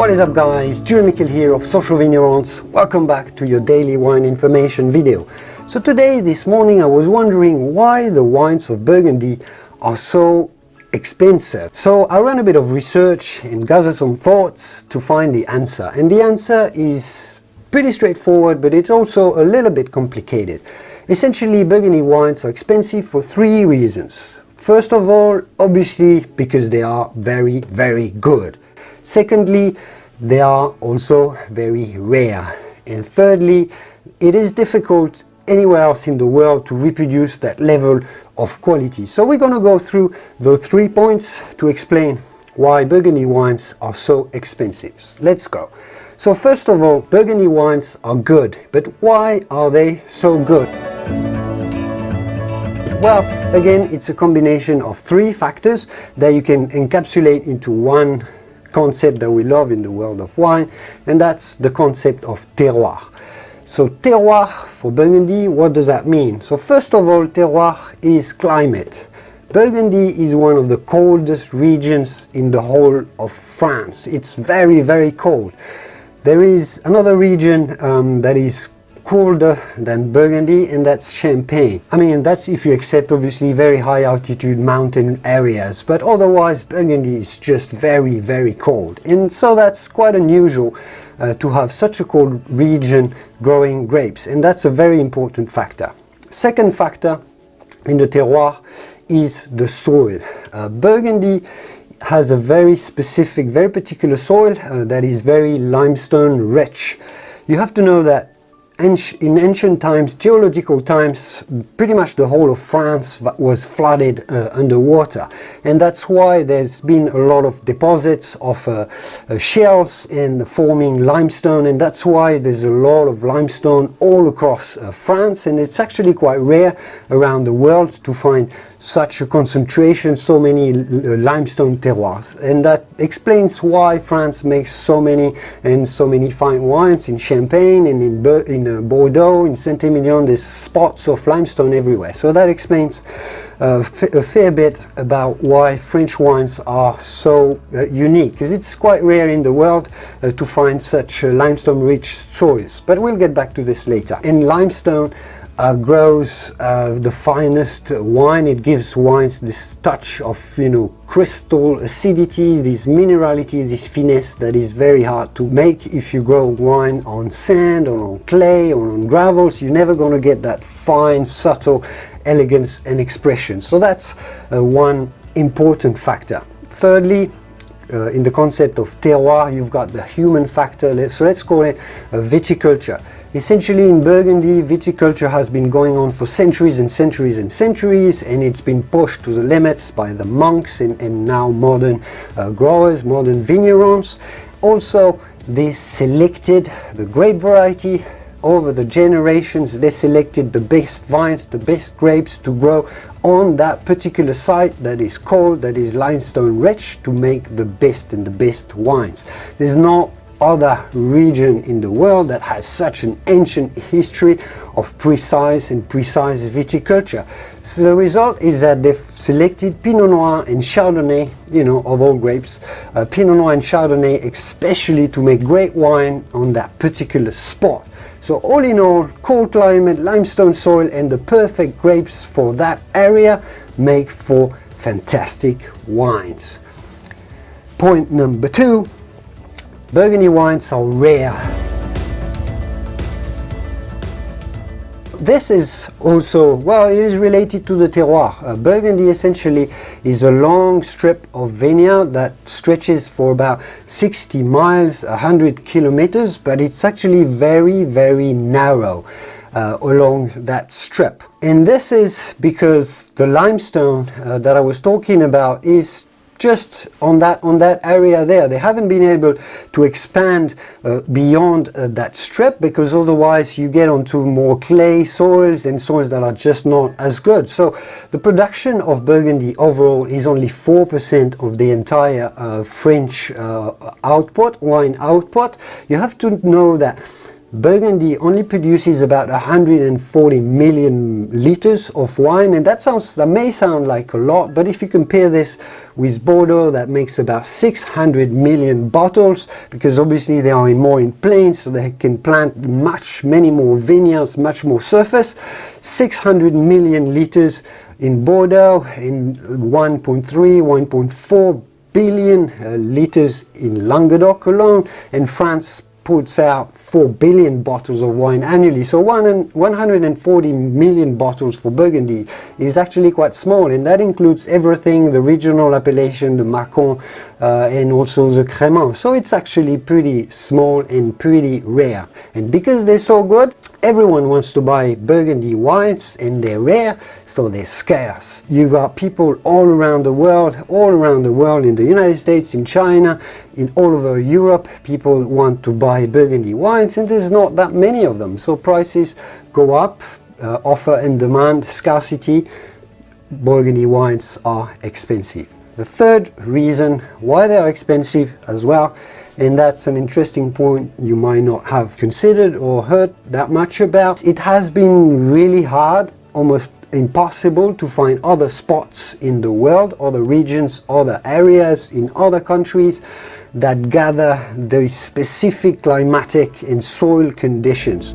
What is up guys, Jules Michel here of Social Vignerons. Welcome back to your daily wine information video. So today, this morning, I was wondering why the wines of Burgundy are so expensive. So I ran a bit of research and gathered some thoughts to find the answer. And the answer is pretty straightforward, but it's also a little bit complicated. Essentially, Burgundy wines are expensive for three reasons. First of all, obviously, because they are very, very good. Secondly, they are also very rare. And thirdly, it is difficult anywhere else in the world to reproduce that level of quality. So we're going to go through the 3 points to explain why Burgundy wines are so expensive. Let's go. So first of all, Burgundy wines are good, but why are they so good? Well, again, it's a combination of three factors that you can encapsulate into one concept that we love in the world of wine, and that's the concept of terroir. So terroir for Burgundy, what does that mean? So first of all, terroir is climate. Burgundy is one of the coldest regions in the whole of France. It's very, very cold. There is another region that is colder than Burgundy, and that's Champagne. I mean, that's if you accept obviously very high altitude mountain areas, but otherwise Burgundy is just very, very cold. And so that's quite unusual to have such a cold region growing grapes, and that's a very important factor. Second factor in the terroir is the soil. Burgundy has a very specific, very particular soil that is very limestone rich. You have to know that in ancient times, geological times, pretty much the whole of France was flooded underwater, and that's why there's been a lot of deposits of shales and forming limestone, and that's why there's a lot of limestone all across France, and it's actually quite rare around the world to find such a concentration, so many limestone terroirs, and that explains why France makes so many fine wines in Champagne and in Bordeaux, in Saint-Emilion. There's spots of limestone everywhere. So that explains a fair bit about why French wines are so unique, because it's quite rare in the world to find such limestone-rich soils. But we'll get back to this later. In limestone grows the finest wine. It gives wines this touch of, crystal acidity, this minerality, this finesse that is very hard to make if you grow wine on sand or on clay or on gravels. You're never going to get that fine, subtle elegance and expression. So that's one important factor. Thirdly, in the concept of terroir, you've got the human factor, so let's call it viticulture. Essentially, in Burgundy, viticulture has been going on for centuries and centuries and centuries, and it's been pushed to the limits by the monks and now modern growers, modern vignerons. Also, they selected the grape variety. Over the generations, they selected the best vines, the best grapes to grow on that particular site that is cold, that is limestone rich, to make the best and the best wines. There's no other region in the world that has such an ancient history of precise viticulture. So the result is that they've selected Pinot Noir and Chardonnay, of all grapes, Pinot Noir and Chardonnay especially to make great wine on that particular spot. So all in all, cold climate, limestone soil, and the perfect grapes for that area make for fantastic wines. Point number 2, Burgundy wines are rare. This is also, it is related to the terroir. Burgundy essentially is a long strip of vineyard that stretches for about 60 miles, 100 kilometers, but it's actually very, very narrow along that strip. And this is because the limestone that I was talking about is just on that area there. They haven't been able to expand beyond that strip, because otherwise you get onto more clay soils and soils that are just not as good. So the production of Burgundy overall is only 4% of the entire French wine output. You have to know that Burgundy only produces about 140 million liters of wine, and that may sound like a lot, but if you compare this with Bordeaux, that makes about 600 million bottles, because obviously they are more in plains, so they can plant many more vineyards, much more surface. 600 million liters in Bordeaux, in 1.4 billion liters in Languedoc alone, and France puts out 4 billion bottles of wine annually. So 140 million bottles for Burgundy is actually quite small, and that includes everything, the regional appellation, the Macon, and also the Crémant. So it's actually pretty small and pretty rare. And because they're so good, everyone wants to buy Burgundy wines, and they're rare, so they're scarce. You've got people all around the world, in the United States, in China, in all over Europe, people want to buy Burgundy wines, and there's not that many of them. So prices go up, offer and demand, scarcity, Burgundy wines are expensive. The third reason why they are expensive as well, and that's an interesting point you might not have considered or heard that much about. It has been really hard, almost impossible, to find other spots in the world, other regions, other areas in other countries that gather these specific climatic and soil conditions.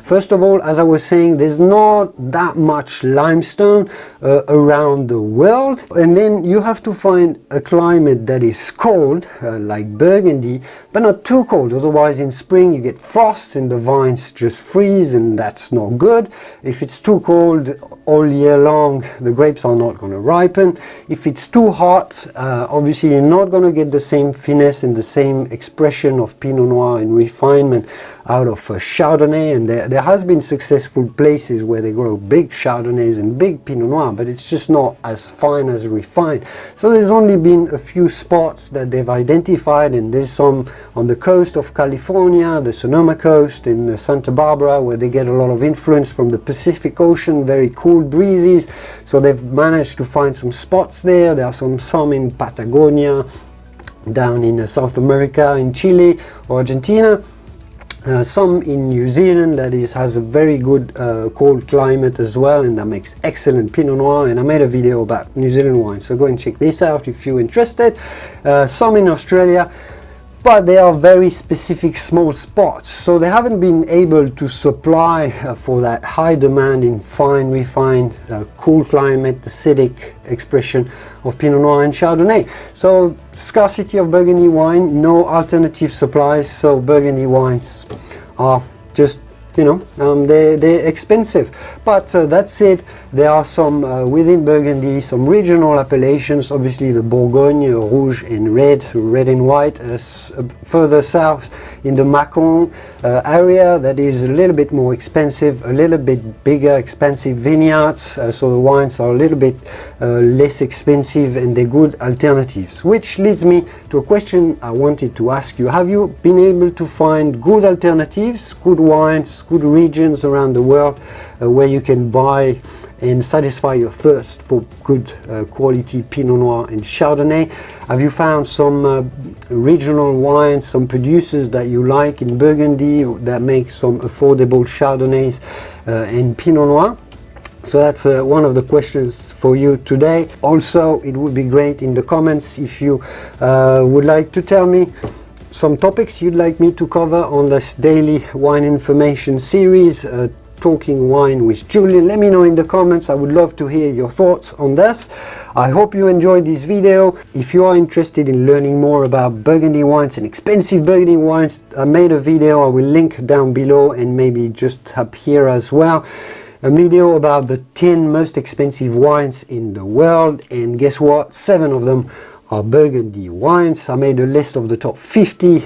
First of all, as I was saying, there's not that much limestone around the world, and then you have to find a climate that is cold, like Burgundy, but not too cold. Otherwise, in spring you get frosts and the vines just freeze, and that's not good. If it's too cold all year long, the grapes are not going to ripen. If it's too hot, obviously you're not going to get the same finesse and the same expression of Pinot Noir and refinement out of Chardonnay. And there has been successful places where they grow big Chardonnays and big Pinot Noir, but it's just not as fine as refined. So there's only been a few spots that they've identified, and there's some on the coast of California, the Sonoma coast, in Santa Barbara, where they get a lot of influence from the Pacific Ocean, very cool breezes. So they've managed to find some spots there. There are some in Patagonia, down in South America, in Chile or Argentina. Some in New Zealand that has a very good cold climate as well, and that makes excellent Pinot Noir, and I made a video about New Zealand wine, so go and check this out if you're interested. Some in Australia, but they are very specific small spots, so they haven't been able to supply for that high demand in fine, refined, cool climate, acidic expression of Pinot Noir and Chardonnay. So scarcity of Burgundy wine, no alternative supplies, so Burgundy wines are just, they're expensive. But that's it. There are some within Burgundy, some regional appellations, obviously the Bourgogne, rouge and red and white. Further south in the Macon area, that is a little bit more expensive, a little bit bigger, expensive vineyards, so the wines are a little bit less expensive, and they're good alternatives. Which leads me to a question I wanted to ask you. Have you been able to find good alternatives, good wines, good regions around the world where you can buy and satisfy your thirst for good quality Pinot Noir and Chardonnay? Have you found some regional wines, some producers that you like in Burgundy that make some affordable Chardonnays and Pinot Noir? So that's one of the questions for you today. Also, it would be great in the comments if you would like to tell me some topics you'd like me to cover on this daily wine information series, Talking Wine with Julien. Let me know in the comments. I would love to hear your thoughts on this. I hope you enjoyed this video. If you are interested in learning more about Burgundy wines and expensive Burgundy wines, I made a video I will link down below, and maybe just up here as well. A video about the 10 most expensive wines in the world, and guess what? 7 of them are Burgundy wines. I made a list of the top 50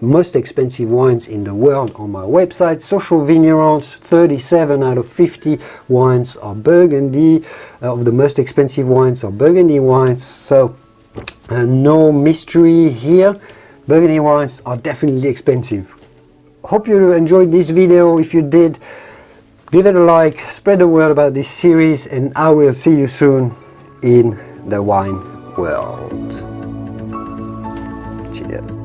most expensive wines in the world on my website, Social Vignerons. 37 out of 50 wines are Burgundy. Of the most expensive wines are Burgundy wines. So no mystery here. Burgundy wines are definitely expensive. Hope you enjoyed this video. If you did, give it a like, spread the word about this series, and I will see you soon in the wine world. Cheers.